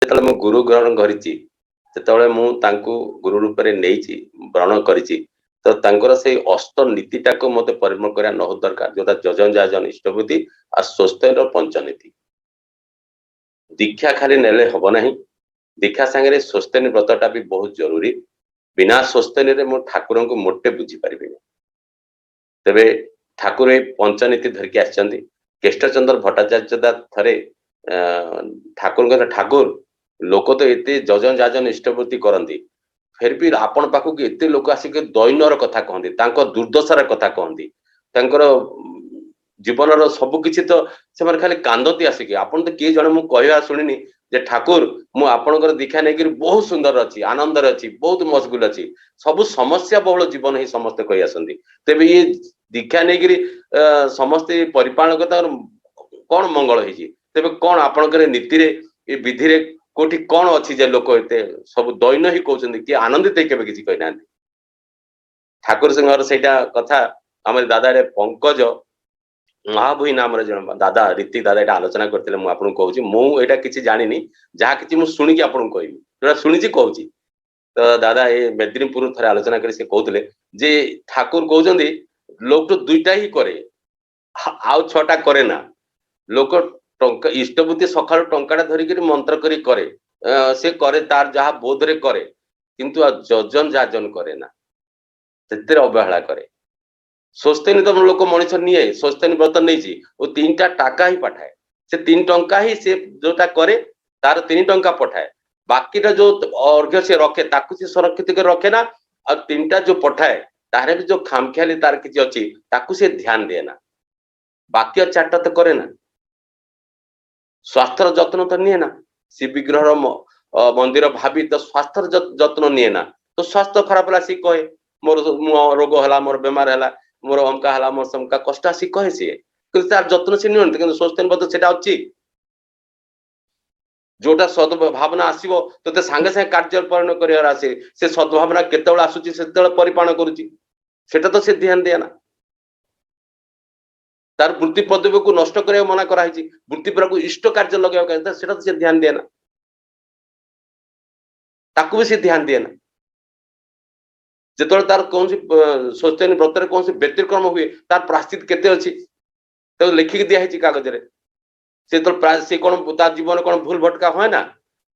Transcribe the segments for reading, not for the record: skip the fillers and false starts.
ଯେତେବେଳେ ମୁଁ ଗୁରୁ ଗ୍ରହଣ କରିଛି ସେତେବେଳେ ମୁଁ ତାଙ୍କୁ ଗୁରୁ ରୂପରେ ନେଇଛି ଗ୍ରହଣ କରିଛି ତ ତାଙ୍କର ସେଇ ଅଷ୍ଟ ନୀତିଟାକୁ ମତେ ପରିମଳ କରିବା ନ ଦରକାର ଯୋଉଟା ଯଜନ ଯାଜନ ଇଷ୍ଟବୃତ୍ତି ଆଉ ସ୍ୱସ୍ତିର ପଞ୍ଚନୀତି ଦୀକ୍ଷା ଖାଲି ନେଲେ ହବ ନାହିଁ ଦୀକ୍ଷା ସାଙ୍ଗରେ ସ୍ୱସ୍ତିନୀ ବ୍ରତଟା ବି ବହୁତ ଜରୁରୀ ବିନା ସ୍ୱସ୍ତିନୀରେ ମୁଁ ଠାକୁରଙ୍କୁ ମୋଟେ ବୁଝିପାରିବିନି ତେବେ ଠାକୁର ଏ ପଞ୍ଚନୀତି ଧରିକି ଆସିଛନ୍ତି କେଷ୍ଟଚନ୍ଦ୍ର ଭଟ୍ଟାଚାର୍ଯ୍ୟ ଥରେ ଠାକୁରଙ୍କର ଠାକୁର ଲୋକ ତ ଏତେ ଯଜନ ଯାଜନ ଇଷ୍ଟବୃତ୍ତି କରନ୍ତି ଫେର ବି ଆପଣ ପାଖକୁ ଏତେ ଲୋକ ଆସିକି ଦୈନ୍ୟର କଥା କହନ୍ତି ତାଙ୍କ ଦୁର୍ଦ୍ଦଶାର କଥା କହନ୍ତି ତାଙ୍କର ଜୀବନର ସବୁ କିଛି ତ ସେମାନେ ଖାଲି କାନ୍ଦନ୍ତି ଆସିକି ଆପଣ ତ କିଏ ଜଣେ ମୁଁ କହିବା ଶୁଣିନି ଯେ ଠାକୁର ମୁଁ ଆପଣଙ୍କର ଦୀକ୍ଷା ନେଇକରି ବହୁତ ସୁନ୍ଦର ଅଛି ଆନନ୍ଦରେ ଅଛି ବହୁତ ମସଗୁଲ ଅଛି ସବୁ ସମସ୍ୟା ବହୁଳ ଜୀବନ ହିଁ ସମସ୍ତେ କହି ଆସନ୍ତି ତେବେ ଇଏ ଦୀକ୍ଷା ନେଇକରି ସମସ୍ତେ ପରିପାଳକତାର କଣ ମଙ୍ଗଳ ହେଇଛି ତେବେ କଣ ଆପଣଙ୍କର ନୀତିରେ ଏ ବିଧିରେ କୋଉଠି କଣ ଅଛି ଯେ ଲୋକ ଏତେ ସବୁ ଦୈନ୍ୟ ହିଁ କହୁଛନ୍ତି କିଏ ଆନନ୍ଦିତ କେବେ କିଛି କହିନାହାନ୍ତି ଠାକୁର ସିଂହର ସେଇଟା କଥା ଆମର ଦାଦାରେ ପଙ୍କଜ ମହାଭୂଇ ନାମରେ ଜଣେ ଦାଦା ରୀତି ଦାଦା ଏଇଟା ଆଲୋଚନା କରିଥିଲେ ମୁଁ ଆପଣଙ୍କୁ କହୁଛି ମୁଁ ଏଇଟା କିଛି ଜାଣିନି ଯାହା କିଛି ମୁଁ ଶୁଣିକି ଆପଣଙ୍କୁ କହିବି ଯୋଉଟା ଶୁଣିଛି କହୁଛି ତ ଦାଦା ଏ ମେଦିନୀପୁର ଥରେ ଆଲୋଚନା କରି ସେ କହୁଥିଲେ ଯେ ଠାକୁର କହୁଛନ୍ତି ଲୋକ ତ ଦୁଇଟା ହିଁ କରେ ଆଉ ଛଅଟା କରେ ନା ଲୋକ ଟଙ୍କା ଇଷ୍ଟବୃତ୍ତି ସକାଳୁ ଟଙ୍କାଟା ଧରିକିରି ମନ୍ତ୍ର କରି କରେ ସେ କରେ ତାର ଯାହା ବୋଧରେ କରେ କିନ୍ତୁ ଆଉ ଯଜନ ଯାଜନ କରେ ନା ସେଥିରେ ଅବହେଳା କରେ ସ୍ୱସ୍ତିନୀ ତ ଲୋକ ମଣିଷ ନିଏ ସ୍ୱସ୍ତିନୀ ବ୍ରତ ନେଇଛି ଓ 3ଟା টাকা ହିଁ ପଠାଏ ସେ 3 ଟଙ୍କା ହିଁ ସେ ଯୋଉଟା କରେ ତାର 3 ଟଙ୍କା ପଠାଏ ବାକିଟା ଯୋଉ ଅର୍ଘ୍ୟ ସେ ରଖେ ତାକୁ ସେ ସୁରକ୍ଷିତ କରି ରଖେ ନା ଆଉ 3ଟା ଯୋଉ ପଠାଏ ତାର ବି ଯୋଉ ଖାମଖିଆଲି ତାର କିଛି ଅଛି ତାକୁ ସେ ଧ୍ୟାନ ଦିଏ ନା ବାକି 4ଟା ତ କରେ ନା ସ୍ୱାସ୍ଥ୍ୟର ଯତ୍ନ ତ ନିଏ ନା ସେ ବିଗ୍ରହର ମନ୍ଦିର ଭାବି ତ ସ୍ୱାସ୍ଥ୍ୟର ଯତ୍ନ ନିଏ ନା ତ ସ୍ୱାସ୍ଥ୍ୟ ଖରାପ ହେଲା ସେ କହେ ମୋର ରୋଗ ହେଲା ମୋର ବେମାର ହେଲା ମୋର ଅମକା ହେଲା ମୋର ସମକା କଷ୍ଟ ଆସି କହେ ସିଏ କିନ୍ତୁ ତାର ଯତ୍ନ ସେ ନିଅନ୍ତି କିନ୍ତୁ ସ୍ୱସ୍ତିନୀ ବ୍ରତ ସେଟା ଅଛି ଯୋଉଟା ସଦ୍ଭାବନା ଆସିବ ତତେ ସାଙ୍ଗେ ସାଙ୍ଗେ କାର୍ଯ୍ୟ ପରିଣତ କରିବାର ଆସେ ସେ ସଦ୍ଭାବନା କେତେବେଳେ ଆସୁଛି ସେତେବେଳେ ପରିପାଳନ କରୁଛି ସେଟା ତ ସେ ଧ୍ୟାନ ଦିଏ ନା ତାର ବୃତ୍ତି ପଦବୀକୁ ନଷ୍ଟ କରିବାକୁ ମନା କରାହେଇଛି ବୃତ୍ତି ପରକୁ ଇଷ୍ଟ କାର୍ଯ୍ୟ ଲଗେଇବା ସେଟା ତ ସେ ଧ୍ୟାନ ଦିଏ ନା ତାକୁ ବି ସେ ଧ୍ୟାନ ଦିଏ ନା ଯେତେବେଳେ ତାର କୌଣସି ସ୍ୱସ୍ତିନୀ ବ୍ରତରେ କୌଣସି ବ୍ୟତିକ୍ରମ ହୁଏ ତାର ପ୍ରାଶ୍ଚିତ କେତେ ଅଛି ତାକୁ ଲେଖିକି ଦିଆହେଇଛି କାଗଜରେ ସେ ତ ସେ କଣ ତା ଜୀବନ କଣ ଭୁଲ ଭଟକା ହୁଏ ନା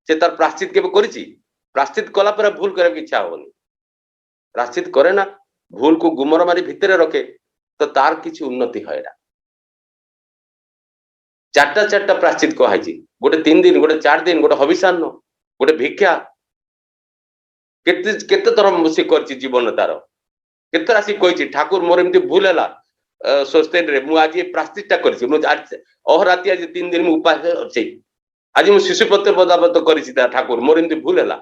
ସେ ତାର ପ୍ରାଶ୍ଚିତ କେବେ କରିଛି ପ୍ରାଶ୍ଚିତ କଲା ପରେ ଭୁଲ କରିବାକୁ ଇଚ୍ଛା ହବନି ପ୍ରାଶ୍ଚିତ କରେ ନା ଭୁଲକୁ ଗୁମର ମାରି ଭିତରେ ରଖେ ତ ତାର କିଛି ଉନ୍ନତି ହୁଏ ନା 4ଟା ପ୍ରାଶ୍ଚିତ କୁହାଯାଇଛି ଗୋଟେ 3 ଦିନ ଗୋଟେ 4 ଦିନ ଗୋଟେ ହବିଷାନ୍ନ ଗୋଟେ ଭିକ୍ଷା କେତେ କେତେ ଥର ସେ କରିଛି ଜୀବନ ତାର କେତେ ରାଶି କହିଛି ଠାକୁର ମୋର ଏମିତି ଭୁଲ ହେଲା ସ୍ୱସ୍ତିନରେ ମୁଁ ଆଜି ପ୍ରାଶ୍ଚିତଟା କରିଛି ମୁଁ ଅହରାତି ଆଜି 3 ଦିନ ମୁଁ ଉପାସ ଅଛି ଆଜି ମୁଁ ଶିଶୁପତ୍ର ବଦାବତ କରିଛି ତା ଠାକୁର ମୋର ଏମିତି ଭୁଲ ହେଲା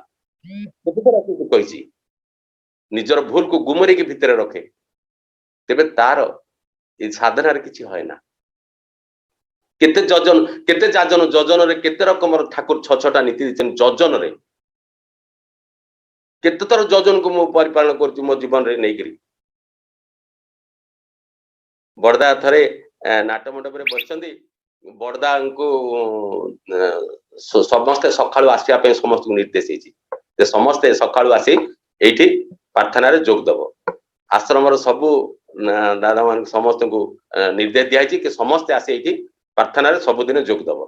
କେତେ ଥର କହିଛି ନିଜର ଭୁଲକୁ ଗୁମରିକି ଭିତରେ ରଖେ ତେବେ ତାର ଏ ସାଧନାରେ କିଛି ହୁଏ ନା କେତେ ଯଜନ କେତେ ଯାଜନ ଯଜନରେ କେତେ ରକମର ଠାକୁର 6ଟା ନୀତି ଦେଇଛନ୍ତି ଯଜନରେ କେତେ ଥର ଯଜନକୁ ମୁଁ ପରିପାଳନ କରୁଛି ମୋ ଜୀବନରେ ନେଇକରି ବଡଦା ଥରେ ନାଟ ମଣ୍ଡପରେ ବସିଛନ୍ତି ବଡଦାଙ୍କୁ ସମସ୍ତେ ସକାଳୁ ଆସିବା ପାଇଁ ସମସ୍ତଙ୍କୁ ନିର୍ଦ୍ଦେଶ ହେଇଛି ଯେ ସମସ୍ତେ ସକାଳୁ ଆସି ଏଇଠି ପ୍ରାର୍ଥନାରେ ଯୋଗ ଦବ ଆଶ୍ରମର ସବୁ ଦାଦା ମାନଙ୍କୁ ସମସ୍ତଙ୍କୁ ନିର୍ଦ୍ଦେଶ ଦିଆଯାଇଛି କି ସମସ୍ତେ ଆସି ଏଇଠି ପ୍ରାର୍ଥନାରେ ସବୁଦିନ ଯୋଗ ଦବ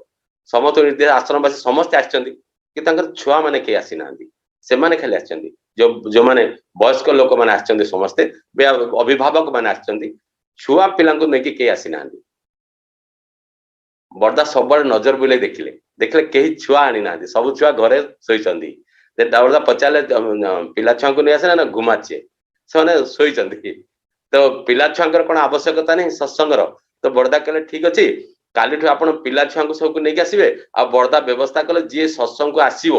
ସମସ୍ତ ନିର୍ଦ୍ଦେଶ ଆଶ୍ରମବାସୀ ସମସ୍ତେ ଆସିଛନ୍ତି କି ତାଙ୍କର ଛୁଆମାନେ କେହି ଆସିନାହାନ୍ତି ସେମାନେ ଖାଲି ଆସିଛନ୍ତି ଯୋଉମାନେ ବୟସ୍କ ଲୋକମାନେ ଆସିଛନ୍ତି ସମସ୍ତେ ଅଭିଭାବକ ମାନେ ଆସିଛନ୍ତି ଛୁଆ ପିଲାଙ୍କୁ ନେଇକି କେହି ଆସିନାହାନ୍ତି ବଡଦା ସବୁବେଳେ ନଜର ବୁଲେଇ ଦେଖିଲେ କେହି ଛୁଆ ଆଣିନାହାନ୍ତି ସବୁ ଛୁଆ ଘରେ ଶୋଇଛନ୍ତି ବଡଦା ପଚାରିଲେ ପିଲା ଛୁଆଙ୍କୁ ନେଇ ଆସିଲେ ନା ଘୁମାଛେ ସେମାନେ ଶୋଇଛନ୍ତି ତ ପିଲା ଛୁଆଙ୍କର କଣ ଆବଶ୍ୟକତା ନାହିଁ ସତ୍ସଙ୍ଗର ତ ବଡଦା କହିଲେ ଠିକ ଅଛି କାଲିଠୁ ଆପଣ ପିଲା ଛୁଆଙ୍କୁ ସବୁକୁ ନେଇକି ଆସିବେ ଆଉ ବଡଦା ବ୍ୟବସ୍ଥା କଲେ ଯିଏ ସତ୍ସଙ୍ଗକୁ ଆସିବ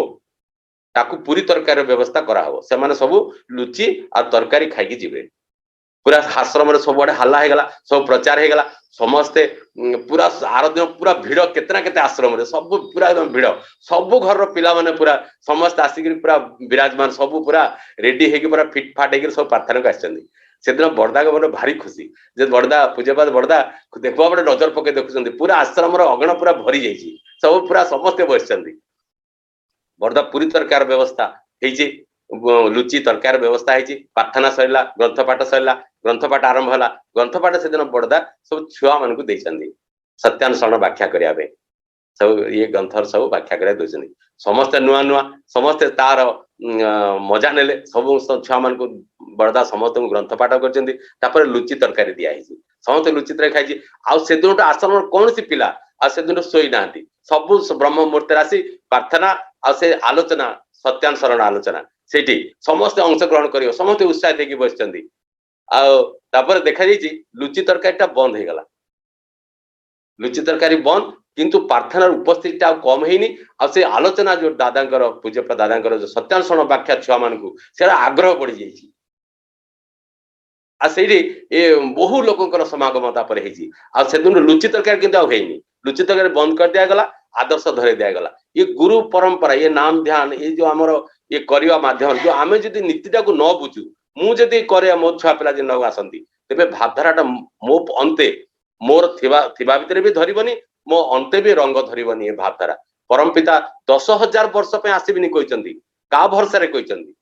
ତାକୁ ପୁରୀ ତରକାରୀର ବ୍ୟବସ୍ଥା କରାହବ ସେମାନେ ସବୁ ଲୁଚି ଆଉ ତରକାରୀ ଖାଇକି ଯିବେ ପୁରା ଆଶ୍ରମରେ ସବୁଆଡେ ହାଲ୍ଲା ହେଇଗଲା ସବୁ ପ୍ରଚାର ହେଇଗଲା ସମସ୍ତେ ପୁରା ଆର ଦିନ ପୁରା ଭିଡ କେତେ ନା କେତେ ଆଶ୍ରମରେ ସବୁ ପୁରା ଭିଡ ସବୁ ଘରର ପିଲାମାନେ ପୁରା ସମସ୍ତେ ଆସିକିରି ପୁରା ବିରାଜମାନ ସବୁ ପୁରା ରେଡି ହେଇକି ପୁରା ଫିଟ ଫାଟ ହେଇକି ସବୁ ପ୍ରାର୍ଥନାକୁ ଆସିଛନ୍ତି ସେଦିନ ବଡଦାଙ୍କ ମନେ ଭାରି ଖୁସି ଯେ ବଡଦା ପୂଜ୍ୟପାଦ ବଡଦା ଦେଖୁଆ ଗୋଟେ ନଜର ପକେଇ ଦେଖୁଛନ୍ତି ପୁରା ଆଶ୍ରମର ଅଗଣ ପୁରା ଭରି ଯାଇଛି ସବୁ ପୁରା ସମସ୍ତେ ବସିଛନ୍ତି बर्दा पूरी तरकार व्यवस्था ହେଇଛି लुचि तरकार व्यवस्था ହେଇଛି प्रार्थना सरिला ग्रंथपाठ सरिला ग्रंथपाठ आरंभ होला ग्रंथपाठ से दिन बर्दा सब छुआ मानकु देइछन्दी सत्यानुसरण व्याख्या करिया बे सब ये ग्रंथर सब व्याख्या करिया दोछन्दी समस्त नुआ नुआ समस्त तार मजा नेले सब छुआ मानकु बर्दा समस्त ग्रंथपाठ करछन्दी तापर लुचि तरकारी दिया ହେଇଛି समस्त लुचि तरकारी खाइछि आ से दिनटा आश्रम कोन सी पिला आ से दिन सोई नांती सब ब्रह्म मुहूर्त राशि प्रार्थना आ से आलोचना सत्यानुसरण आलोचना सेठी समस्त अंशग्रहण करियो समस्त उत्साह देकी बसचंदी आ तापर देखा जाइछि लुचि तरकारीटा बंद हे गला लुचि तरकारी बंद किंतु प्रार्थनार उपस्थितिटा कम हेनी आ से आलोचना जो दादांकर पूज्य दादांकर जो सत्यानुसरण व्याख्या छुआ मानकु सेरा आग्रह बढ़ी जाइछि आ सेठी ए बहु लोकंकर समागम तापर हेछि आ सेदिन लुचि तरकारी किंतु आ हेनी लुचि तरकारी बंद कर दिया गला आदर्श धरे दिया गला ये गुरु परंपरा ये नाम ध्यान ये जो हमर ये करिवा माध्यम जो आमे जदी नीतिटा को न बुझू मु जदी करे मो छुआ पिला जे न आसंती तेबे भावधाराटा मो अंते मोर थिबा भितरे भी धरिबनी मो अंते भी रंग धरिबनी ये भावधारा परमपिता 10,000 वर्ष पे आसीबिनी कहिसंती का भरोसा रे कहिसंती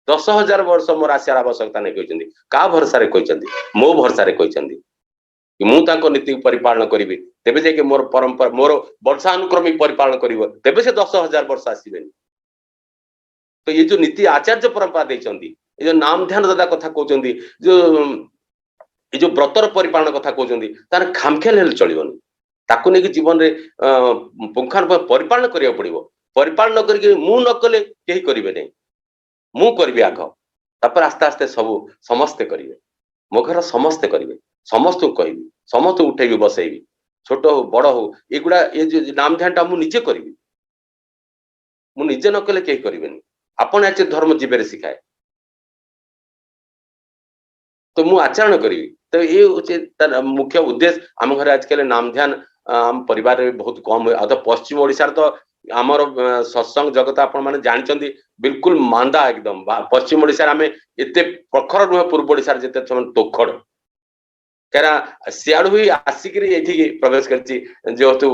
10,000 वर्ष मोर आसियार आवश्यकता नहीं कहिसंती का भरोसा रे कहिसंती मो भरोसा रे कहिसंती कि मु तांको नीति परिपालन करिबी तेबे जे कि मोर परंपरा मोर वंशानुक्रमिक परिपालन करिवो तेबे से 10,000 वर्ष आसीबेनी तो ये जो नीति आचार्य परंपरा देचंदी ये जो नाम ध्यान दादा कथा कहउचंदी जो ये जो व्रतर परिपालन कथा कहउचंदी तार खामखेल हेल चलिबनी ताकू ने कि जीवन रे पुंखान परिपालन करिया पड़िबो परिपालन न करके मु न कले केही करिवे नै मु करबी आघ तापर आस्ते आस्ते सब समस्त करिवे मो घर समस्त करिवे समस्त कहबी समस्त उठेबी बसेबी छोट हो बड़ हो एगुडा ये जो नाम ध्यानटा मु निजे करबी मु निजे न कले केही करिवेनी आपण आचे धर्म जीवे शिखाए तो मु आचरण करी तो ये होचे तार मुख्य उद्देश्य आम घर आजकल नाम ध्यान आम परिवार रे बहुत कम हुए आ तो पश्चिम ओडिसा तो आमर सत्संग जगत आपण माने जानचंदी बिल्कुल मांदा एकदम पश्चिम ओडिसा आमे एते प्रखर नुहे पूर्व ओडिसा जेते तोखड़ करा सियाड़ हुई आसिक प्रवेश करची जेहेतु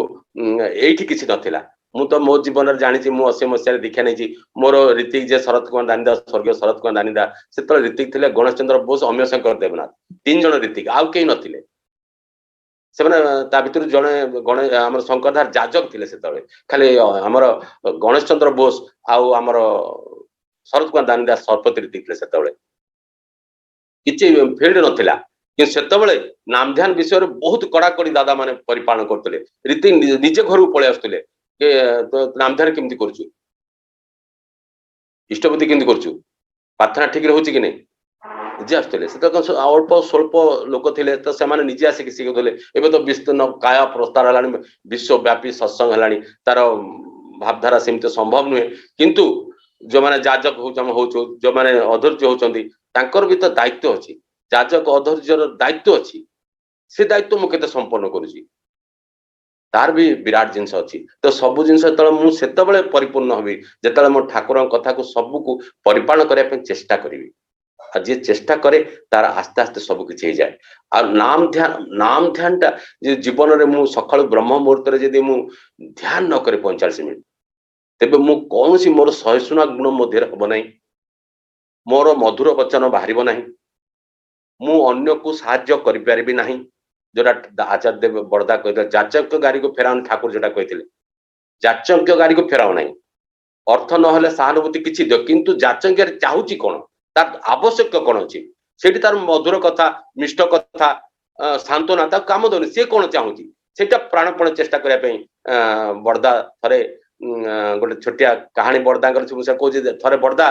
एठी किसी नथिला मु तो मो जीवन रे जानि छी मु 80 मसिया दीक्षा नै छी मोर ऋतिक जे शरत कुमार दानिदा स्वर्गीय शरत कुमार दानिदा सेतल ऋतिक थिले गणेश चंद्र बोस अम्य शंकर देवनाथ 3 जण ऋतिक आउ केही नथिले से माने ता भितर जणे गणे हमर शंकरधार जाजक थिले सेतले खाली हमर गणेश चंद्र बोस आउ हमर शरत कुमार दानिदा सरपति ऋतिक थिले सेतले किछि फील्ड नथिला कि सेतबेले नाम ध्यान विषय बहुत कड़ाकड़ी दादा माने परिपालन करतले रीति निजे घर पळे आस्तले के तो नाम ध्यान केमती करछु इष्टपति केमती करछु प्रार्थना ठीक रहउछि कि नै निजे आस्तले से तो अल्प स्वल्प लोक थिले तो से माने निजे आसी किसी गले एबे तो विस्तीर्ण काया प्रस्तार हलानी विश्वव्यापी सत्संग हलानी तार भावधारा सेमते संभव नुहे किंतु जो माने जाजक होचो जो माने अधैर्य होचंदी तांकर भी तो दायित्व अछि जाजक अधैर्यर दायित्व अच्छी से दायित्व मु केते संपन्न करूची तार भी विराट जिनस अच्छी तो सब जिनस मुझे परिपूर्ण हबी जेतले मो ठाकुर कथा को सब को परिपालन करने चेष्टा करी जे चेष्टा करे तार आस्ते आस्ते सब किसी हो जाए आ नाम ध्यान टा जीवन में मु सकाळ ब्रह्म मुहूर्त रे जदी मु ध्यान न करे 45 मिनिट तेबे मु कौन सी मोर सहिष्णुता गुण मध्य हम ना मोर मधुर वचन बाहर ना मु अन्य को साहाय्य करि परिबि नाही जोटा आचार्य देव बड़दा कहते जाचक गाड़ी को फेराउ ठाकुर जोटा कहते जाचक गाड़ी को फेराउ नाही अर्थ न हेले सहानुभूति किछि दियो किंतु जाचक गाड़ी चाहूची कोन तार आवश्यक कोन अछि सेठी तार मधुर कथा मिष्ट कथा सांत्वना ता काम दोनी से कोन चाहूची सेटा प्राणपण चेष्टा करिया पई बड़दा थरे गोटे छोटिया कहानी बड़दांकर से कहूची थरे बड़दा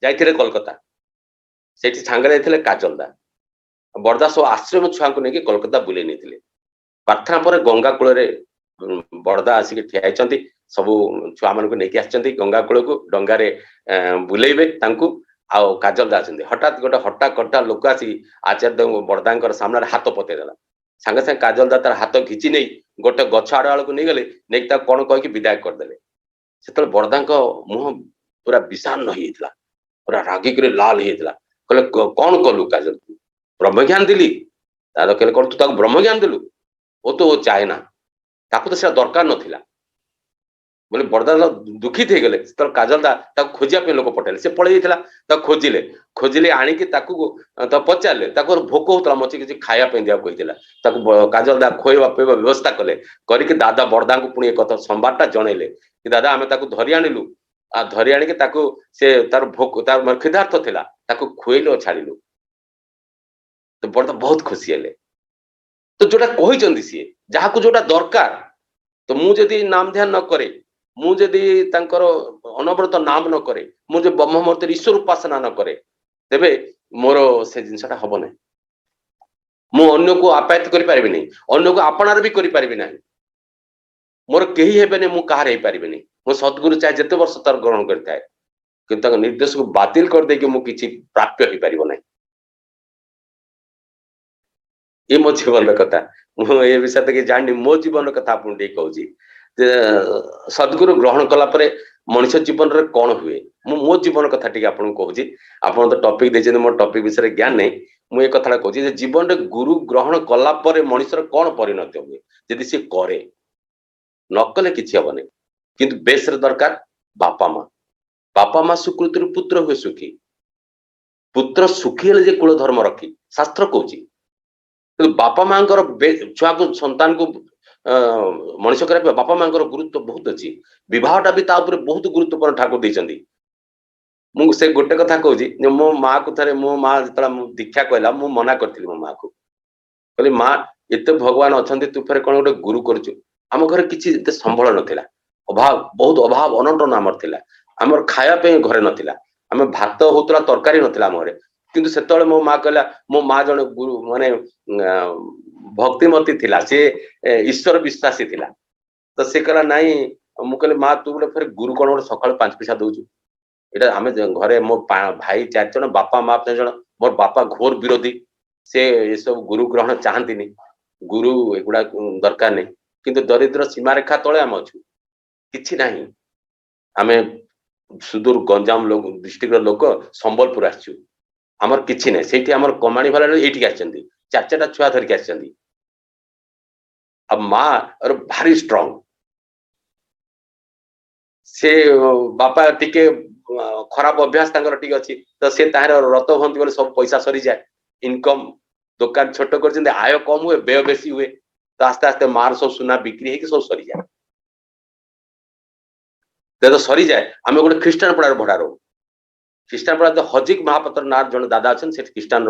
जाइथिले कोलकाता सेठी सांगरे जाइथिले काजलदा बड़दा सब आश्रम छुआ को लेकिन कोलकाता बुले नहीं प्रार्थना पर गंगा कूल बड़दा आसिक ठिया सब छुआ मान लेकिन आसछन्ती गंगा कूल को डंगारे बुलेबे आउ काजल दा हठात गोटे हट्टा कट्टा लोक आसी आचार्य बड़दा सामने हाथ पतेदेला सांगे सांगे काजल दा तार हाथ घिची नहीं गोटे गछ आड़ आड़ को नहीं गले नहीं कौन कहीकि विदाय करदे से बड़दा मुह पूरा विषान्न होता पूरा रागिक लाल होता कहले कौन कलु काजल तू ब्रह्मज्ञान दिली तार कहले कौन तू ब्रह्मज्ञान दिलु वो तो चाहे ना ताकू तो से दरकार नथिला बोले बरदान दुखित हो गले काजल दा खोजिया पे लोक पटेले से पड़े जाता खोजिले खोजिले आणिकी पचारे भोक होता मचे किसी खायापी दिया काजल दा खोवा पीवा व्यवस्था कले करके दादा बरदा को पुणी एक संवादटा जनइले कि दादा आम धरी आणिलु आ धरी आणिकी से तार भोक तार क्षुधार्थ थिला खुएलु और छाड़िलु तो बरदा बहुत खुशी हेले तो जोटा कहते सी जहाँ को जोटा दरकार तो मुझे नाम ध्यान न करे मुझे अनवरत नाम न करे मुझे ब्रह्ममूर्ति ईश्वर उपासना न करे तेबे मोर से जिनसा हम ना मु अन्य को आप्यायित कर पारिबि नहीं अन्य को आपणार भी कर पारिबि नहीं मोर केही हेबे नहीं मु कहार हे पारिबि नहीं मो सद्गुरु चाहे जते वर्ष तर ग्रहण करताए किंतु निर्देश को बातिल कर दे कि मु किछि प्राप्य हो पारिबो नहीं ये मो जीवन कथा मुझे विषय तक जानी मो जीवन कथा आपन कहूँ सद्गुरु ग्रहण कला परे मनुष्य जीवन रे कौन हुए मो जीवन कथा टी आपन कहूँ आपन तो टॉपिक देछन मो टॉपिक विषय ज्ञान नहीं मु ये कथा कहूँ जीवन रे गुरु ग्रहण कला परे मनुष्य कौन परिणत हुए यदि सी करे न कले किछि हबो नहीं किंतु बेस रे दरकार बापा माँ सुकृति पुत्र हुए सुखी पुत्र सुखी हेले जे कुल धर्म रखी शास्त्र कहूँ बापा माँ छुआ को संतान को मनुष्य कर बापा माँ गुरुत्व बहुत अच्छी बहटा भी बहुत गुरुत्वपूर्ण ठाकुर देती मुझे गोटे कथा कहूँ मो माँ को थे मो माँ जो दीक्षा कहला मु मना करी मो माँ को कहली माँ एत भगवान अच्छा तू फेर कौन गोटे गुरु करुचु आम घर किसी संबल नाला अभाव बहुत अभाव अनटन आमर था आमर खायापी घरे नाला आम भात होता तरकारी नाला आम घरे किंतु से मो माँ कहला मो माँ जन गुरु माने भक्तिमती थिला से ईश्वर विश्वासी थिला तो से कहला नाई मु कहले माँ तू गोटे फिर गुरु कौन गोटे सकाल 5 पैसा दौचु एटा आम घरे मो भाई 4 जन बापा माँ 5 जन मोर बापा घोर विरोधी से ये सब गुरु ग्रहण चाहती गुरु एगुड़ा दरकार नहीं किंतु दरिद्र सीमारेखा तले आम अच्छु किछि नहीं आम सुदूर गंजाम लोक डिस्ट्रिक्ट लोक संबलपुर आसचु आमर किछि नहीं से आमर कमाणी वाला ये आसचंदी 4 छुआ धरिक आसचंदी अब माँ और भारी स्ट्रांग से बापा टिके खराब अभ्यास टिके अच्छी तो सी तार रत भंती बोले सब पैसा सरी जाए इनकम दुकान छोट कर आय कम हुए व्यय बेसी हुए तो आस्ते आस्ते मार सब सुना बिक्री है सब सरी जाए तो सरी जाए आम गोटे ख्रीष्टान पड़ा भड़ा रो ख्रीष्टान पड़ा तो हजिक महापात्र ना जन दादा अच्छा से ख्रीष्टान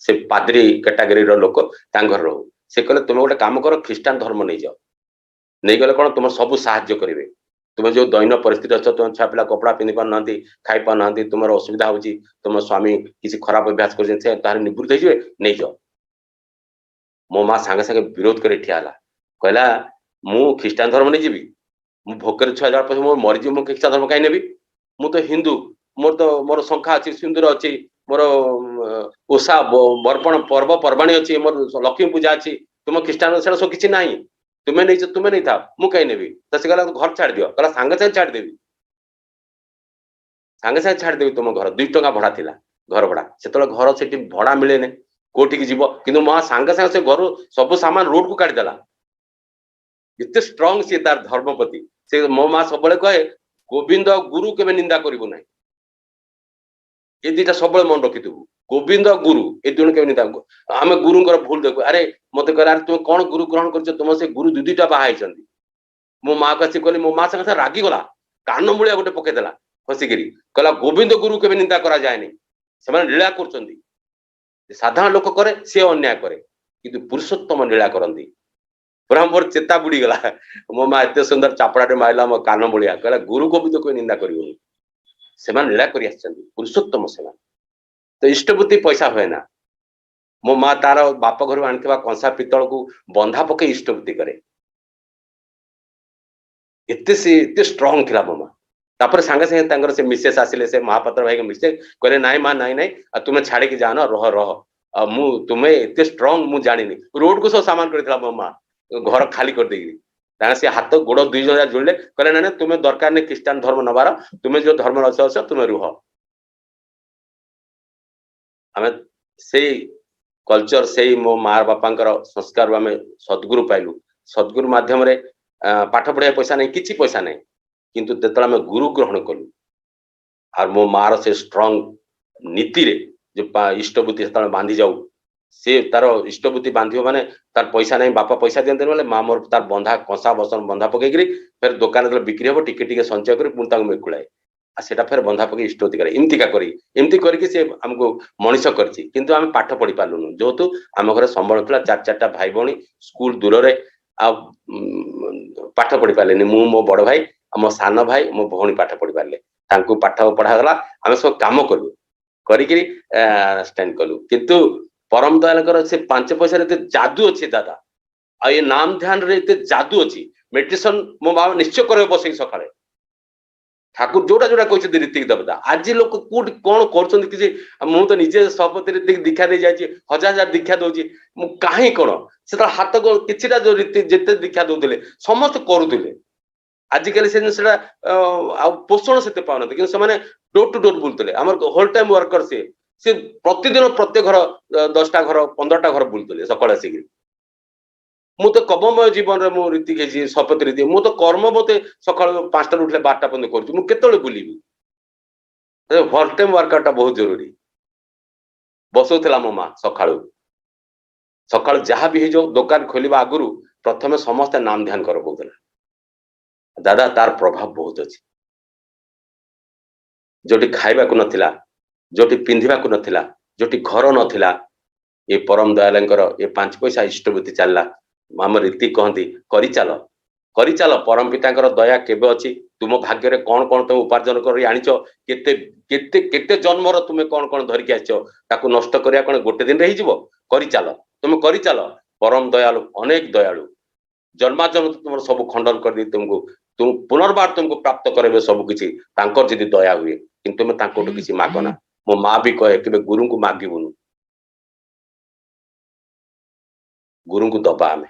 से पादरी कैटागोरी लोक रो से कहले तुम गोटे काम कर ख्रीष्टान धर्म नहीं जाओ नहीं गले कौन तुम सब साहाय्य करेंगे तुम्हें जो दैन परिस्थिति अच्छे तुम छुआ पिला कपड़ा पिंधि पार ना खाई पार ना तुम असुविधा हो तुम स्वामी किसी खराब अभ्यास कर निवृत्त हो नहीं जाओ मो माँ सांगे सांगे विरोध कर कहला मु ख्रीष्टान धर्म नहीं जीवी मु भोकर छुआ जा मोर मरीजी मु ख्रीष्टान धर्म कहीं नेबी मु तो हिंदू मोर तो मोर शंखा अच्छी सिंदूर अच्छी मोर ओषा बर्पण पर्व पर्वाणी अच्छी मोर लक्ष्मी पूजा अच्छी तुम ख्रीष्टान से सब किसी ना तुम्हें नहीं था मु कहीं नेबी तो से कहला घर छाड़ दियो कहला सांगे सांगे छाड़देवी सांगे सांगे छाड़देवी तुम घर 2 टका भड़ा थिला घर भड़ा से घर से भड़ा मिले कोठी जीव कि माँ सांगे सांगे से घर सब सामान रोड को काटिदेला एत स्ट्रंग सी तार धर्मपति से मो माँ सब कहे गोविंद गुरु के निंदा करू ना ये दीटा सब मन रखिथु गोविंद गुरु ये दुण के निंदा आम गुरु भूल देखु अरे मत कह तुम कौन गुरु ग्रहण कर तुम से गुरु 2-2टा बाहर मो माँ को कहली मो माँ संगे रागिगला कान मूलिया गोटे पकईदेला फसिकी कहला गोविंद गुरु के निंदा करा जाए से लीला कर साधारण लोक करे सी अन्याय करे कि पुरुषोत्तम लीला करती पूरा मोर चेता बुड़ीगला मो माँ एत सुंदर चापड़ाटे मारला मो कान मूलिया कहला गुरु गोविंद को निंदा कर लीला कर पुरुषोत्तम से तो इष्टबुद्धि पैसा हुए ना मो माँ तार बाप घर आनी कंसा पितल को बंधा पकई इष्टबुद्धि करे एत स्ट्रंग थिला मो माँ तापर सांगे सांगे से मिसेस आसिले से महापात्र भाई मिसेस कहले नाई माँ नाई तुम्हें छाड़ी की जान रह मु तुम्हें एत स्ट्रंग मु जानी रोड को सब सामान कर मो माँ घर खाली कर देगी से हाथ गोड़ 2 जन जोड़े कहले ना तुम्हें दरकार नहीं ख्रीष्टान धर्म नबार तुम्हें जो धर्म अच्छ तुम्हें रुह आम से कल्चर से मो माँ बापा संस्कार आम सद्गुरु पाइलु सद्गुरु मध्यम पाठ पढ़ा पैसा नहीं किसी पैसा नहीं किंतु जेतला में गुरु ग्रहण कलु और मो मार से स्ट्रांग नीति रे जो इष्टबुद्धि से बांधी जाऊ से तार इष्टबुद्धि बांधियो माने तार पैसा नहीं बापा पैसा दियंते बोले माँ मोर तार बंधा कंसा बसन बंधा पकईकरी फिर दुकान बिक्री हम टिके टिके संचय कर पुणी ताको मेकुलाए सेटा फिर बंधा पकई इष्टबुद्धि करे एमतीका करी एमती करके से हमको मनीष करछि किंतु आम पाठ पढ़ी पारलुनु जेहेतु आम घर संबल था चार चारटा भाई भौणी स्कूल दूर रे आ पाठ पढ़ी पारे मु मो बड़ भाई मो सान भाई मो भौणी पाठ पढ़ी पारे तांको पाठ पढ़ागला आम सब काम कलु करी स्टैंड कलु किंतु परम दयाल से 5 पैसा जादू अच्छे दादा आ ये नाम ध्यान रे जादू अच्छी मेडिटेशन मो बाबा निश्चय करे बस सकाଳେ ठाकुर जोटा जोटा कहते रीतिक देवता आज लोक कोट कौन कर मु तो निजे सपति रीतिक दीक्षा दे जाए हजार हजार दीक्षा दौची कहीं कौन से हाथ किसी जो रीति जिते दीक्षा दौले समस्त करुले आजिकल से पोषण से पाऊना कि डोर टू डोर बुलते आम होल टाइम वर्कर से प्रतिदिन प्रत्येक घर 10टा घर 15टा घर बुलते सकाଳେ आसिक मु तो कबमय जीवन मो रीति के शपथ रीति मु तो कर्म मत सका 5टा उठले 12टा पर्यटन कर बुलबी होल टाइम वर्कआउट बहुत जरूरी बसौला मो माँ सका सका जहाँ भी हो दुकान खोलवा आगु प्रथम समस्ते नाम ध्यान कर कहला दादा तार प्रभाव बहुत अच्छी जोटी खाइबा को नथिला जोटी पिंधिबा को नथिला जोटी घर नथिला ये परम दयालंकर ये 5 पैसा इष्टबुद्धि चलला आम रीति कहती करी चल परम पितांकर दया केबे अच्छी तुम भाग्य रे कौन कौन तुम उपार्जन कर आनिच केते केते केते जन्मर तुम कौन कौन धरिक आछ ताकू नष्ट करिया कौन गोटे दिन रही जीवो करी चल तुम करी चल परम दयालु अनेक दयालु जन्माजन्म तुम सब खंडन कर दी तुमको तुम पुनर्बार तुमको प्राप्त करे सब किसी जी दया हुए कि तुम किसी मागना मो माँ भी कहे कि गुरु को मागिबुनु गुरु को दबा आमे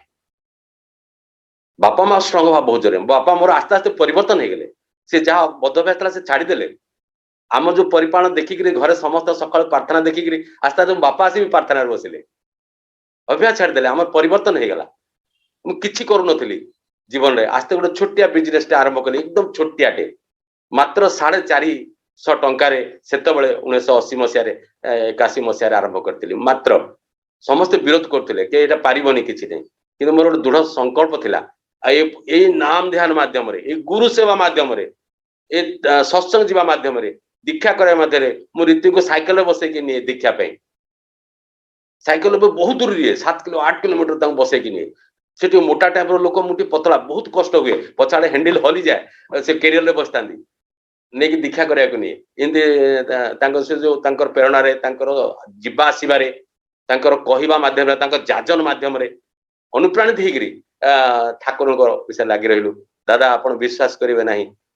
बापा माँ स्ट्रंग भाव बहुत जरूरी बापा मोर आस्ते आस्ते परिवर्तन हो गले से जहाँ बदभ्यास से छाड़देले आम जो परिपालन देखिक घरे समस्त सकाल प्रार्थना देखिक आस्ते आस्ते बापा आसी प्रार्थना बसिले अभ्यास छाड़देले आम परिवर्तन हो गला मुझे करूनी जीवन में आस्ते गोटे छोटिया बिजनेस आरंभ कली एकदम छोटियाटे मात्र 450 टंकार से 1980 मसीह 81 मसीह आरंभ करी मात्र समस्ते विरोध करते कि पारिबनी किसी नहीं कि मोर गोटे दृढ़ संकल्प थिला ये नाम ध्यान माध्यम गुरु सेवा माध्यम सत्संग जीवा माध्यम दीक्षा करने मध्य मु रीति को साइकेल बसैकी निए दीक्षा साइकेल बहुत दूर दिए 7 किलो 8 किलोमीटर बसैकी निए से मोटा टाइप लोक मुठी पतला बहुत कष्ट हुए पछाड़े हैंडल हली जाए से कैरियर में बसता नहीं दीक्षा करने एमती से जो प्रेरणा जीवा आसबारे कहवा मध्यम जाजन मध्यम अनुप्राणित होकर ठाकुर विषय लगी रही दादा आप विश्वास करेंगे ना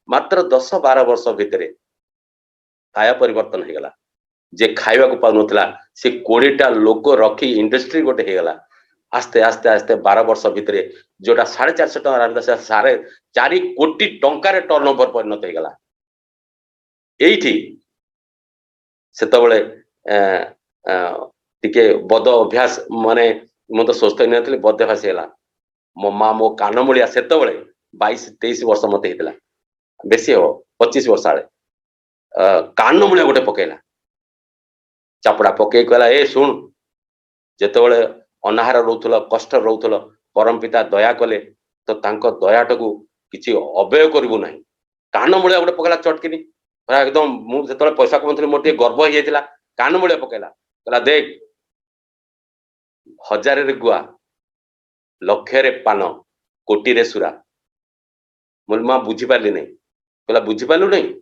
मात्र 10-12 वर्ष भितर काया परिवर्तन हो गला जे खाइबा को पाउ नथला से 20टा लोक रखी इंडस्ट्री गोटे हो गला आस्ते आस्ते आस्ते 12 वर्ष भितर जोटा 450 टଙ୍କା 4.5 कोटी टंकार टर्न ओवर परिणत हो गला एठी सेतबळे टिके बद अभ्यास माने मु तो स्वस्थ नहीं बद अभ्यास है मो माँ मो कानमुलिया से 22-23 वर्ष मत होता बेसी हम 25 वर्ष आड़े कानमुलिया गोटे पकेला चापड़ा पकई कहला ए शुण जितेबले अनाहार रोथुल कष्ट रोथुल परम पिता दया कले तो तांको दयाटा को किसी अव्यय करू ना कान मुलिया गोटे पकेला चटकिनी एकदम मुझे पैसा कमाऊली मोर गर्व हो जाता कान मुलिया पकेला कहला देख 1000 रे गुआ लक्ष रे पान कोटी रे सुरा मोर माँ बुझीपारि नहीं कहला बुझीपारू नहीं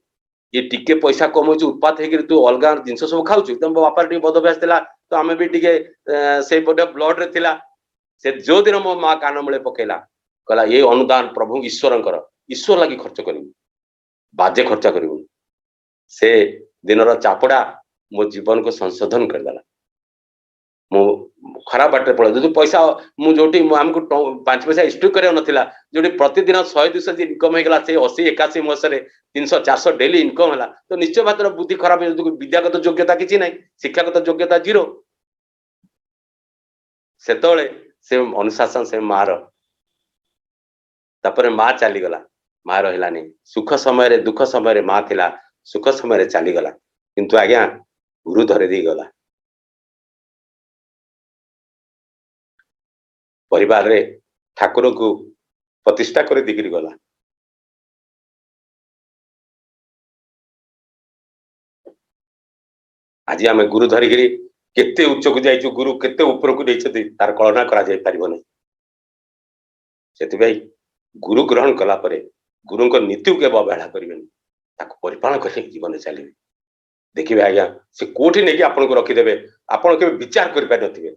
ये टिके पैसा कमाऊ उत्पात हो तू अलग जिन सब खाऊ तुम बापार टे बदभ्यास था तो आम भी टे से ब्लड रे थिला से जो दिन मो माँ कान मूले पकेला कहला ये अनुदान प्रभु ईश्वर लगी खर्च कर बाजे खर्चा कर से दिन चापड़ा मो जीवन को संशोधन करदेला मु खराब बाटे पड़े जो पैसा मुझे आमको 5 पैसा स्टोक कर नाला जो प्रतिदिन 100-200 इनकम होगा से 80-81 मसीह 300-400 डेली इनकम है तो निश्चय भाव बुद्धि खराब विद्यागत योग्यता किसी ना शिक्षागत योग्यता 0 से अनुशासन से मार तापर माँ चलीगला माँ रहिलानी सुख समय दुख समय माँ थिला सुख समय चली गला किंतु आज्ञा गुरु धरे दी गला परिवार रे ठाकुर को प्रतिष्ठा कर दिकरी गला आज आम गुरु धरिकी केते उच्च को जाइछु गुरु केते ऊपर को देइछथि तार कल्पना करा जाय परिबो नै सेति भाई गुरु ग्रहण कला परे गुरु को नीति के अवहेला करिवेन ताको परिपालन करके जीवन चलिबे देखिबे आज्ञा से कोठी नै कि आपन को रखि देबे आपन के विचार कर पाइ नथिबे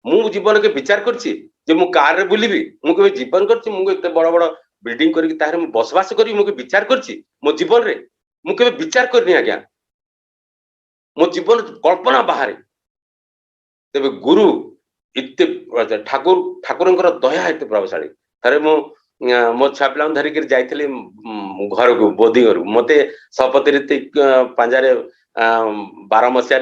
मु जीवन के विचार करछि जे मु कार रे बुलिबी मु के जीवन करछि मु एते बड़ बड़ बिल्डिंग करके तारे मु बसवास करी मु के विचार करछि मो जीवन रे मु के विचार करनी आज्ञा मो जीवन कल्पना बाहर तेबे गुरु इत्ते ठाकुर ठाकुरंकर दया इत्ते प्रभावशाली थारे मो मो छापला धरिक जाइथिली घर को बोधी घर मते सपति रीति पांजारे 12 मसिया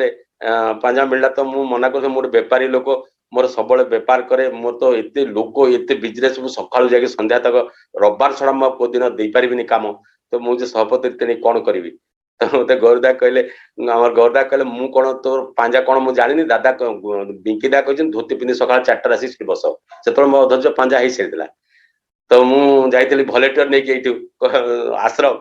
पांजा मिलला तो मु मना कर मोर व्यापारी लोक मोर सब बेपार करे मोर तो एते लोक एते बिजनेस सकाळु जाके संध्या तक रविवार छड़ा मो को दिन दे पारिबिनी काम तो मु जे सपति रीति कोन करबी मते गौरदा कहले हमर गौरदा कहले मु कोन तोर पांजा कोन मु जानिनी दादा बिंकीदा कहछन धोती पिनी सकाळ 4टा रासी से बस सेतोल मो अधर्ज पांजा हे सेदिला तो मु जाइतली वॉलंटियर नै के इटू आश्रम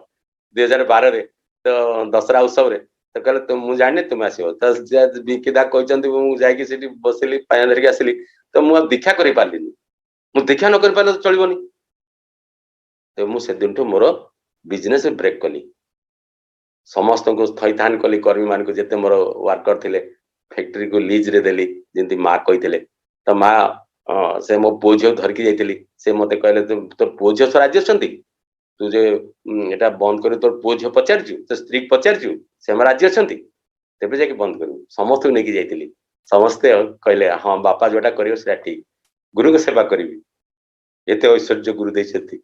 2012 रे तो दसरा उत्सव रे तो कहले तो मु जानि तुम आसीबो तो बिंकीदा कहछन मु जाई के सेठी बसिली पाया धरि के आसीली तो मु दीक्षा करि पारलिनी मु दीक्षा न करि पाले तो चलिबोनी तो मु से दिन तो मोर बिजनेस ब्रेक कली समस्त को थैथान कली कर्मी मान को जेते मोर वर्कर थिले फैक्ट्री को लीज रे देली जेंती मां कहिथिले तो मां से मो पोझियो धरकी जाइतिली से मते कहले तो पोझियो से राज्य छंती तू जे एटा बंद कर तोर पोझियो पचारजु तो स्त्री पचारजु से हम राज्य छंती तेबे जाके बंद करू समस्त को नेकी जाइतिली समस्त कहले हां बापा जोटा करियो सेटा ठीक गुरु को सेवा करिवि एते ऐश्वर्य गुरु देछथि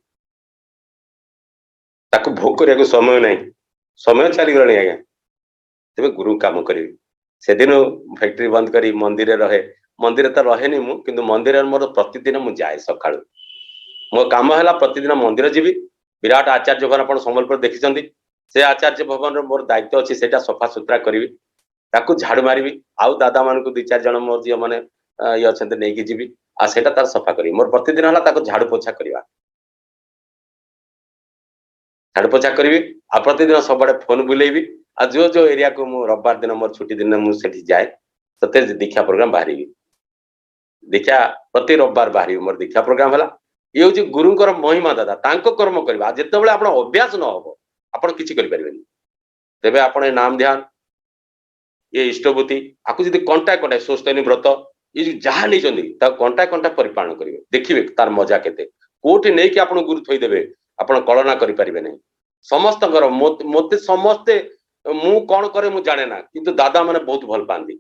ताको भोग करिया को समय नै समय चली गलानी आज्ञा तेबे गुरु काम करिवि से दिन फैक्ट्री बंद करी मंदिर रहे मंदिर तो रहे नहीं मु किंतु मंदिर मोर प्रतिदिन मु जाए सकाळु मो काम हला प्रतिदिन मंदिर जीवी विराट आचार्य भवन अपन संबलपुर देखिछंती से आचार्य भवन रो मोर दायित्व अछि सेटा सफा सुतरा करिवि ताकू झाड़ू मारिवि आउ दादा मान को 2-4 जण मोर जियो माने ये अछंते नै कि जीवी आ सेटा तार सफा करी मोर प्रतिदिन हला ताकू झाड़ू पोछा करिवा झाड़ू पोछा करिवि आ प्रतिदिन सबडे फोन बुलेइबि आ जो जो एरिया को मु रविवार दिन मोर छुट्टी दिन मु सेठी जाए सते दीक्षा प्रोग्राम बाहरी दीक्षा प्रति रविवार बाहरी मोर दीक्षा प्रोग्राम हला ये होची गुरुंकर महिमा दादा तांको कर्म करबा जेते बेले आपण अभ्यास न होबो आपण किछि करि परिबेनी तेबे आपण नाम ध्यान ये इष्टभूति आकु जदि कांटेक्ट कोटे सोस्तनी व्रत ये जहा नै जंदी ता कांटेक्ट परिपालन करिवे देखिवे तार मजा केते कोठी नै कि आपण गुरु थई देबे आपण कल्पना करि परिबे नै समस्तकर मोते समस्ते मु कोन करे मु जाने ना किंतु दादा माने बहुत भल पांदी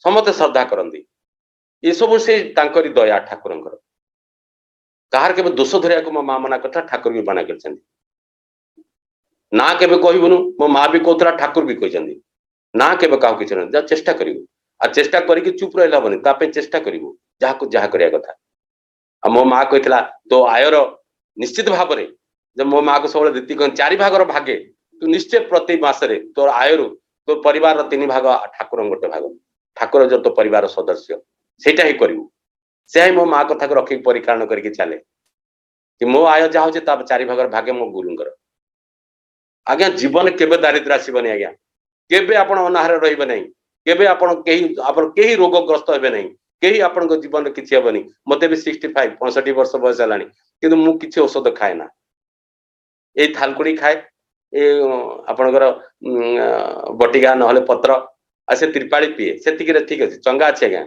समस्त श्रद्धा करंदी ये सब से तांकरी दया ठाकुरंकर कार के दोष धरिया को मो मां मना करता ठाकुर भी मना करछंदी ना केबे कहिबनु मो मां भी कोतरा ठाकुर भी कहिसंदी ना केबे काउ किछ न जा चेष्टा करिवो आ चेष्टा करी कि चुप रहला बनी ता पे चेष्टा करिवो जहा को जहा करिया कथा आ मो मां कहितला तो आयर निश्चित भाव रे जब मो मां को सबले दिति कोन 4 भागर भागे तू निश्चय प्रति मास रे तोर आयरु तो परिवार 3 भाग ठाकुर गोटे भाग ठाकुर जो तो परिवार सदस्य सेटा ही करिवो से ही मो मां कथा को रखी परिकारण करके चले कि मो आय जा होचे ता 4 भागर भागे मो गुरुंकर आज्ञा जीवन केबे दारिद्र आसीबनी आज्ञा केबे आपण अनाहार रहिबे नै केबे आपण केही रोगग्रस्त हेबे नै केही आपण को जीवन रे किछि हेबनी मते भी 65 65 वर्ष बयस हलानी किंतु मु किछि औषध खाए ना ए थालकुड़ी खाए ए आपणकर बटिका नहले पत्र आ से त्रिपाली पिए सेतिक रे ठीक अछि चंगा अछि आज्ञा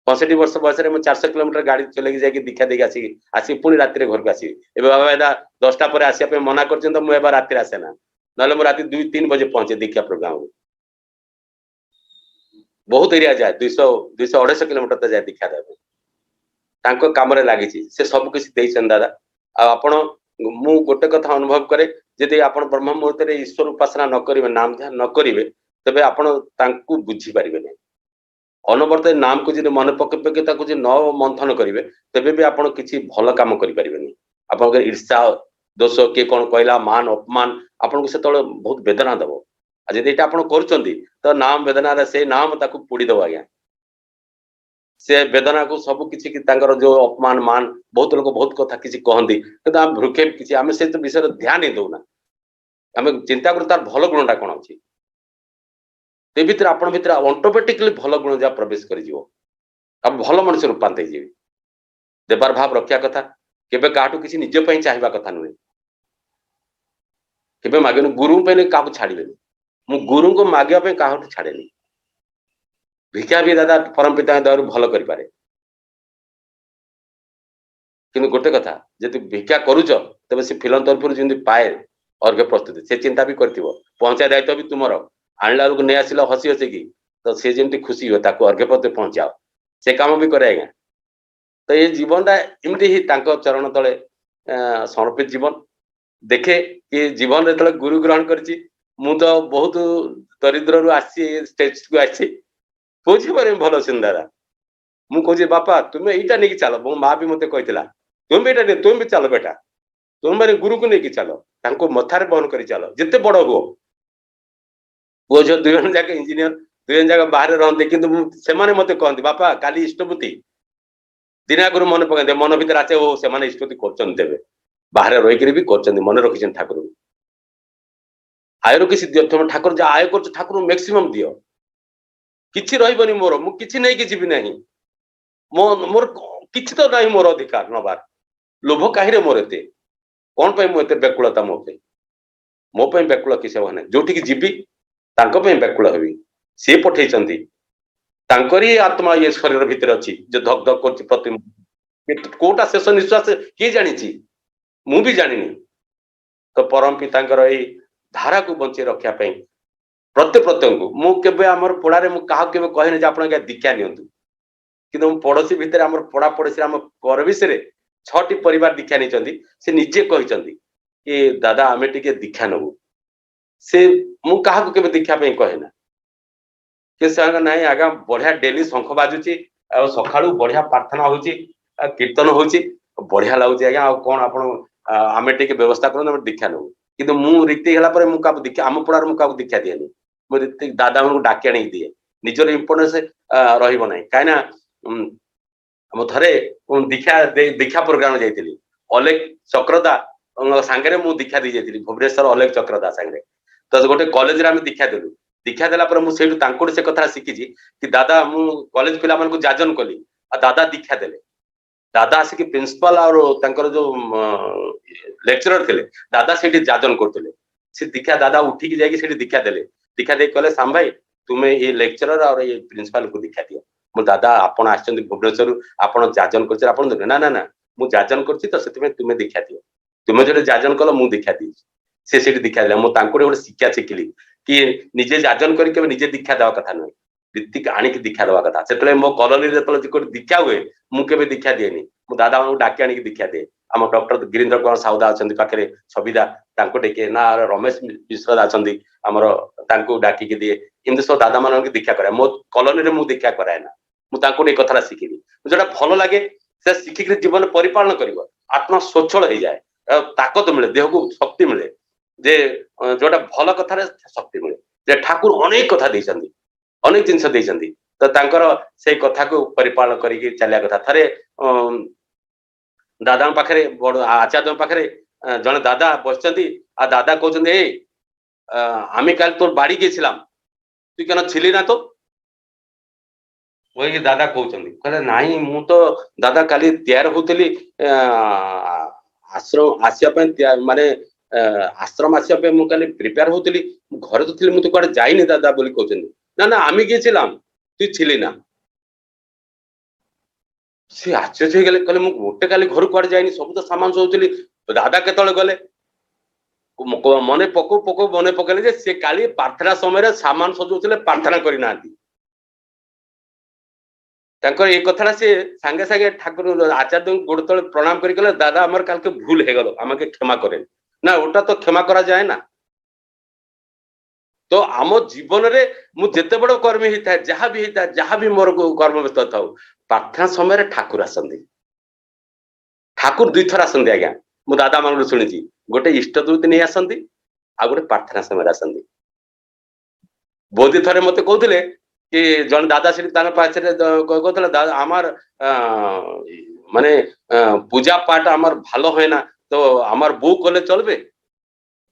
65 वर्ष बयस रे मु 400 किलोमीटर गाड़ी चलेकी जाके दीक्षा देके आसी पुणी राति रे घर को आसी एबे बाबा एदा 10टा पर आसी पे मना करछन त मु एबा राति रे आसे ना नले मु राति 2-3 बजे पहुंचे दीक्षा प्रोग्राम बहुत एरिया जाए 200-250 किलोमीटर तक जाए दीक्षा देबे तांको काम रे लागि छी से सब किछ देइछन दादा आ आपण मु गोटे कथा अनुभव करे जदि आपण ब्रह्म मुहूर्त रे ईश्वर उपासना न करिवे नाम ध्यान न करिवे तबे आपण तांको बुझी पारिबे नै अनवर्त नाम को जदि मन पके ताको जे न मंथन करिवे तबे भी आपण किछि भल काम करि पारिबे नै आपण ईर्ष्या दोष किए कौन कहला मान अपमान आपको से बहुत वेदना दब आज यदि आप तो नाम वेदना से नाम ताकू पोड़ी दब आज्ञा से वेदना को सब किसी जो अपमान मान बहुत लोग बहुत कथा किसी कहती कि आम भ्रुक्षेप किसी आम से विषय ध्यान ही दौना आम चिंता कर तार भल गुणटा कौन अच्छी ते भितर आपण भितर ऑटोमेटिकली भल गुण जहाँ प्रवेश कर भल मनुष्य रूपांतर जी देवार भाव रखा कथा केबे काटू किसी निज चाहिए कथा नुहे केबे मागे गुरु क्या छाड़े मु गुरु को मागे क्या छाड़े भिक्षा भी दादा परम पिता दयारू भल करें कि गोटे कथा जब भिक्षा करुच तेज से फिल्म तरफ जमी पाए अर्घ्य प्रस्तुति से चिंता भी कर पहुंचा दायित्व भी तुम आणला बेलू नहीं आसिल हसी हसी की तो सी जमी खुशी हुए अर्घ्य प्रति पहुंचाओ से कम भी करे आज्ञा तो ये जीवनटा एमती ही चरण तले समर्पित जीवन देखे कि जीवन जो गुरु ग्रहण करी मु तो बहुत दरिद्र आसी स्टेज को आसी बुझी पारे भल सीन दादा मुझे बापा तुम्हें यहाँ नहीं चल मो माँ भी मत कही तुम्हें ये तुम भी चल बेटा तुम मैंने गुरु को लेकिन चल मथार बहन कर चल जिते बड़ हुओ पुओ झील दुई जन जाक इंजीनियर दुई जन जाक बाहर रहा कि मत कहते बापा काली इष्टपति दिन आगुरी मन पकाते मन भर आसे ओ से इष्टपति कर बाहर रहीकि भी कर मन रखी ठाकुर आयर किसी दियो तुम ठाकुर जहाँ आय कर ठाकुर मैक्सिमम दियो किसी रही मोर मुझे नहीं जीवी ना मोर किसी तो ना मोर अधिकार नबार लोभ कहीं मोर एत कौन मुझे व्याकुलता मोपाई व्याकुल किसी ना जो जीवी व्याकुल हेबी सी पठे आत्मा ये शरीर भितर अच्छी जो धक धक कर प्रति कोटा शेष निश्वास किए जानी मु भी जानी तो परम पिता धारा को बंचे रखापी प्रत्येक को मुझे आम पड़ारे मुझे कहने आप दीक्षा नियंतु कि पड़ोशी भितर आम पड़ा पड़ोशी आम पर विषय 6टी परिवार दीक्षा नहीं से निजे कहते ये दादा आम टे दीक्षा नबू से मुझे दीक्षा कहना कि ना आज्ञा बढ़िया डेली शंख बाजुची सका बढ़िया प्रार्थना हो कीर्तन हो बढ़िया लगुच आज्ञा कौन आम टे व्यवस्था कर दीक्षा नबू कि मुझे रीति है मुझे दीक्षा आम पड़ार मुझे दीक्षा दिए मुझे दादा मैं डाकी आनी दिए निजर इम्पोर्टेंस रही कहीं थे दीक्षा दीक्षा प्रोग्राम जाइली अलेख चक्रदा सांगे मुझे दीक्षा दी जाती भुवनेश्वर अलेख चक्रदा सांगे तो गोटे कॉलेज दीक्षा देलु दीक्षा देला मुझे से कथा शिखी कि दादा मु कॉलेज पिला मानक जाजन कली दादा दीक्षा देले दादा आसिक प्रिंसिपल और जो लेक्चरर थे दादा से जाजन करते से दीक्षा दादा उठिकी जाकि दीक्षा देले दीक्षा दे कहले श्याम भाई तुम्हें ये लेक्चरर और ये प्रिंसिपल को दीक्षा दियो मो दादा आपण आ भुवनेश्वर आपण जाजन कर ना ना ना मुझे जाजन कर तुम्हें दीक्षा दियो तुम्हें जो जाजन कल मुझे दीक्षा दी से दीक्षा दिला मुझे गोटे शिक्षा शिखिली कि निजे जाजन करके निजे दीक्षा देवा कथा नुहे रीतिक आणिक दीक्षा देवा कथा से मो कॉलोनी दीक्षा हुए मुझे दीक्षा दिए मो दादा मैं डाकी आनी दीक्षा दिए आम डॉक्टर गिरीन्द्र कुमार साउदा अच्छा पाखे सविदा टेके ना रमेश मिश्र अच्छा आमर डाकिकी दिए इमती सब दादा मान दीक्षा कराए मो कॉलोनी में दीक्षा कराए ना मुझे कथा शिखिली जो भल लगे से शिखिक जीवन परिपालन कर आत्मा स्वच्छल हो जाए ताकत मिले देह को शक्ति मिले जे जोटा भल कथार शक्ति मिले जे ठाकुर अनेक कथा देइछन्ती अनेक जिनस देइछन्ती तो तांकर से कथा को परिपालन करिके चलिया कथा थरे दादा पाखरे बड़ आचार्य पाखरे जने दादा बसचन्ती आ दादा कहउछन्ती ए आमी काल तोर बाड़ी गेছিলাম तू केन छिली ना तो वही दादा कहउछन्ती कहले नाही मु तो दादा काली तैयार होतली आश्रम आसिया माने आश्रम आसपे मुझे प्रिपेयर होती घर तो थी मुझे कड़े जाइनी दादा बोली कहते ना ना आम गए तु छिली ना सी आश्चर्य हो गले कहले मुझे गोटे काली घर कड़े जाइनी सब तो सामान सौली दादा केतले गले मन पको पको मन पकड़े सी काली प्रार्थना समय सामान सजाऊे प्रार्थना करना ये कथा सी सांगे सांगे ठाकुर आचार्य गोड़ तले प्रणाम कर दादा आमर काल के भूल हो गल आम के क्षमा करे ना ओटा तो क्षमा करा जाए ना तो आम जीवन रे मुझे बड़ कर्मी होता है जहाँ भी मोर कर्म व्यस्त था प्रार्थना समय ठाकुर आसती ठाकुर 2 थर आसती आज्ञा मु दादा मान शुणी गोटे इष्टदूत नहीं आसंती आ गोटे प्रार्थना समय आसंती बोधी थरे मते कहते कि जन दादा से पाखरे कहते दादा आमार माने पूजा पाठ आमार भालो है ना तो आमार बो कले चलबे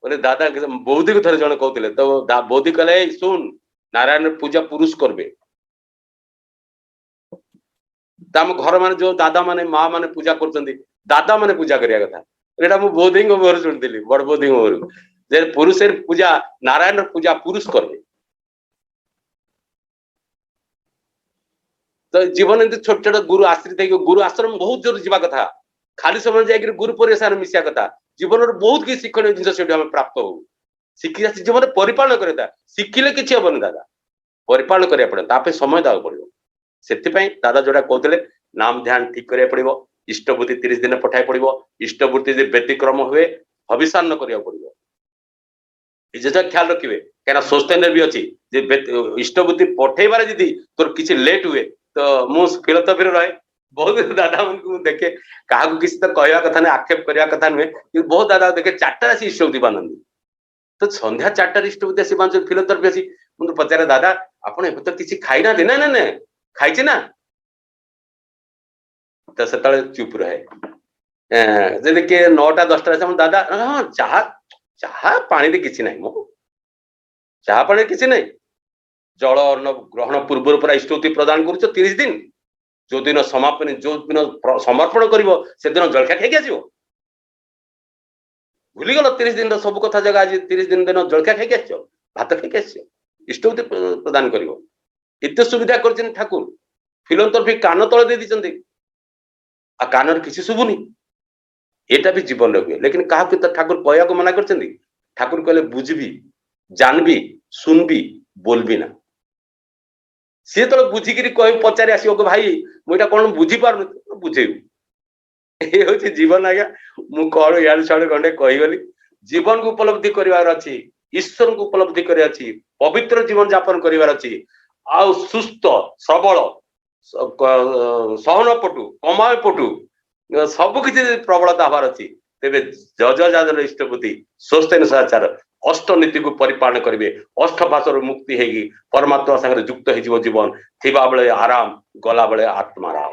बोले दादा बौद्धी को थरे जन कहते तो बौद्धी कले सुन नारायण पूजा पुरुष करबे तम घर माने जो दादा माने माँ माने पूजा करछंती दादा माने पूजा करिया कथा एटा मु बोधी को मोर सुनतिली बड़ बोधी को मोर जे पुरुषेर पूजा नारायण पूजा पुरुष करबे तो जीवन एमती छोट छोट गुरु आश्रित गुरु आश्रम बहुत जोर जीवा कथा खाली समय जाकर गुरु परिवेश मिसिया कथा जीवन बहुत किसी शिक्षण जिन प्राप्त हो शिखी जीवन परिपालन करे शिखिले किसी हेनी दादा परिपालन करा पड़े समय देवा पड़ो से दादा जोड़ा कहते नाम ध्यान ठीक करा पड़ो इष्टबुद्धि 30 दिन पठाई पड़ो इष्टबुद्धि व्यतिक्रम हुए हविषान्न करा पड़ो जेटा ख्याल रखिए क्या सोचते भी अच्छी इष्टबुद्धि पठेबार जी तोर किसी लेट हुए तो मु फिलोसफी रहे बहुत दादा मन देखे क्या किसी तो कहवा कथा नहीं आक्षेप करने कथा नुहे बहुत दादा देखे 4टा आसी इष्टबुद्धि बांधती तो सन्ध्या 4टा इष्टबुद्धि आसी बांध फिलोसफी आसी मुझे पचारे दादा आप तो किसी खाई ना ना ना खाई ना तो से चुप रहे जब किए 9टा 10टा दादा हाँ चाह चाह पानी किसी ना मो चाह पानी किसी ना जल अन्न ग्रहण पूर्व पूरा इष्टबुद्धि प्रदान कर 30 दिन जो दिन समापन जो दिन समर्पण कर जलखिया खाई आस भूलीगल 30 दिन सब कथा जगह आज 30 दिन दिन जलखिया खाई आस भात खाई आस इष्टबुद्धि प्रदान कर एत सुविधा कर ठाकुर फिलोसफी कान तले दे दी कान किसी शुभुनी एटा भी जीवन हुए लेकिन क्या ठाकुर कहया को मना कर ठाकुर कहले बुझी जानबी सुनबी बोलबी ना सी तो बुझिकी कह पचारि आस भाई मुझा कौन बुझी पार बुझेबू ये जीवन आज्ञा मु कौन इे छड़े खंडे कहीगली जीवन को उपलब्धि करार अच्छी ईश्वर को उपलब्धि कर पवित्र जीवन यापन करार अच्छी आ सुस्थ सबल सहनपटु कमाय पटु सबकि प्रबलता हबार अच्छी तेरे जज जाजर इष्टबुद्धि स्वस्थ सदाचार अष्ट नीति को परिपालन करेंगे अष्ट भाषा मुक्ति होगी परमात्मा सागर युक्त हो जीवन थिबा बेले आराम गला बेले आत्माराम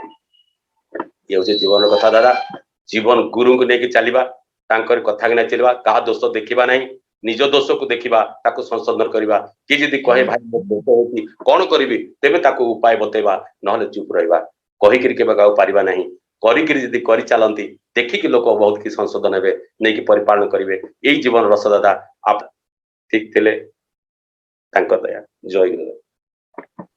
ये हूँ जीवन कथा दादा जीवन गुरु को लेकिन चलवा कथा कि चलवा क्या दोष देखा ना निज दोष को देखा संशोधन करवा कि जदि कहे भाई दोष होती कौन करी तेज उपाय बतेवा ना चुप रहा कहीकि पारिबा ना करी कर चलती देखिकी लोक बहुत कि संशोधन हे नहीं परिपालन करेंगे यही जीवन रस दादा आप ठीक थे दया जय गुरु।